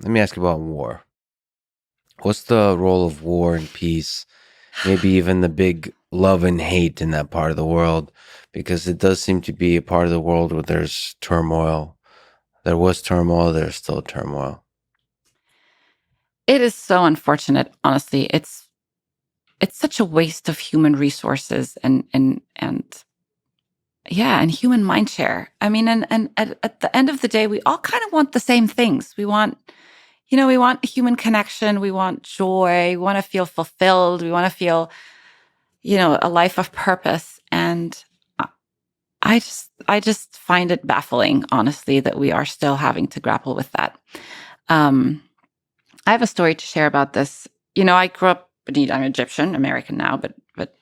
let me ask you about war. What's the role of war and peace? Maybe even the big love and hate in that part of the world, because it does seem to be a part of the world where there's turmoil. There was turmoil, there's still turmoil. It is so unfortunate, honestly. It's such a waste of human resources and yeah, and human mind share. I mean, and at the end of the day, we all kind of want the same things. We want human connection, we want joy, we want to feel fulfilled, we want to feel, a life of purpose. And I just find it baffling, honestly, that we are still having to grapple with that. Um, I have a story to share about this. I grew up. I'm Egyptian, American now, but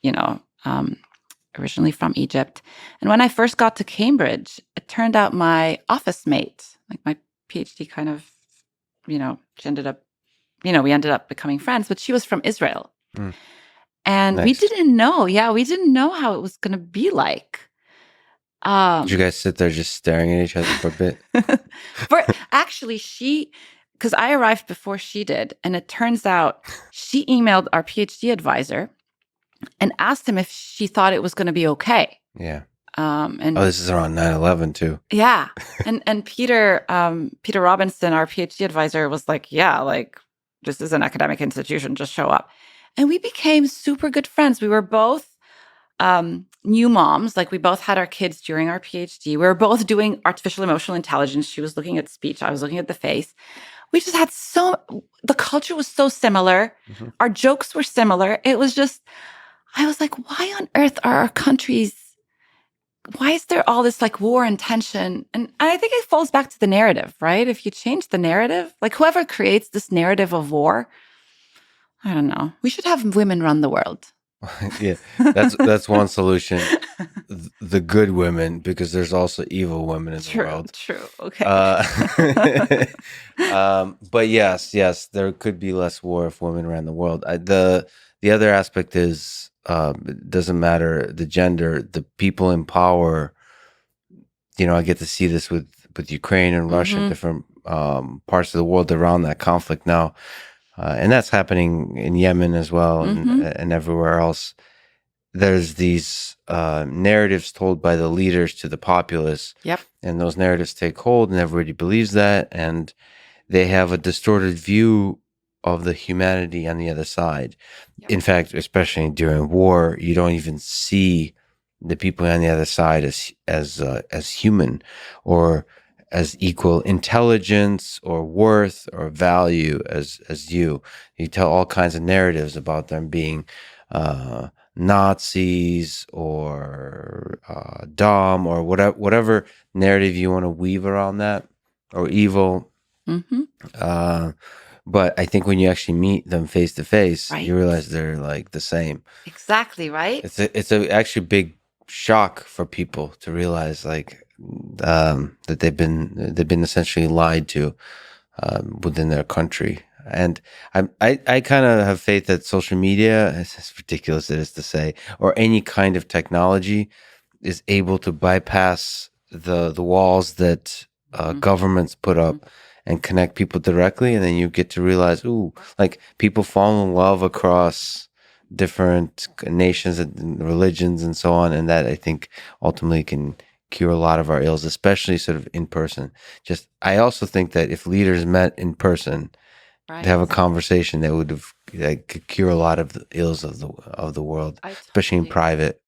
originally from Egypt. And when I first got to Cambridge, it turned out my office mate, like my PhD, kind of, she ended up, we ended up becoming friends. But she was from Israel, Mm, and we nice. didn't know. Yeah, we didn't know how it was going to be like. Did you Um, guys sit there just staring at each other for a bit? For actually, because I arrived before she did, and it turns out she emailed our PhD advisor and asked him if she thought it was going to be okay. Yeah. Oh, And this is around 9/11 too. yeah, and Peter Robinson, our PhD advisor, was like, yeah, like this is an academic institution, just show up. And we became super good friends. We were both new moms. Like we both had our kids during our PhD. We were both doing artificial emotional intelligence. She was looking at speech. I was looking at the face. We just had the culture was so similar. Mhm. Our jokes were similar. It was just, I was like, why on earth are our countries, why is there all this like war and tension? And I think it falls back to the narrative, right? If you change the narrative, like whoever creates this narrative of war, I don't know. We should have women run the world. Yeah, that's one solution. The good women, because there's also evil women in the True, world. true. Okay. Uh, but yes, there could be less war if women ran the world. The other aspect is it doesn't matter the gender, the people in power. I get to see this with Ukraine and Russia and Mm-hmm. different parts of the world around that conflict now, and that's happening in Yemen as well, Mm-hmm. and everywhere else. There's these narratives told by the leaders to the populace, Yep. and those narratives take hold, and everybody believes that, and they have a distorted view of the humanity on the other side. Yep. In fact, especially during war, you don't even see the people on the other side as human or as equal intelligence or worth or value as you. You tell all kinds of narratives about them being Nazis or dumb or whatever narrative you want to weave around that, or evil. Mm-hmm. Uh, but I think when you actually meet them face to face, Right. you realize they're like the same. Exactly, right? It's a actually big shock for people to realize like that they've been essentially lied to within their country. And I kind of have faith that social media, as ridiculous it is to say, or any kind of technology, is able to bypass the walls that Mm-hmm. governments put Mm-hmm. up and connect people directly, and then you get to realize, ooh, like people fall in love across different nations and religions and so on, and that I think ultimately can cure a lot of our ills, especially sort of in person. Just I also think that if leaders met in person to have Right. a conversation, that would have that could cure a lot of the ills of the world, I especially in totally agree. private.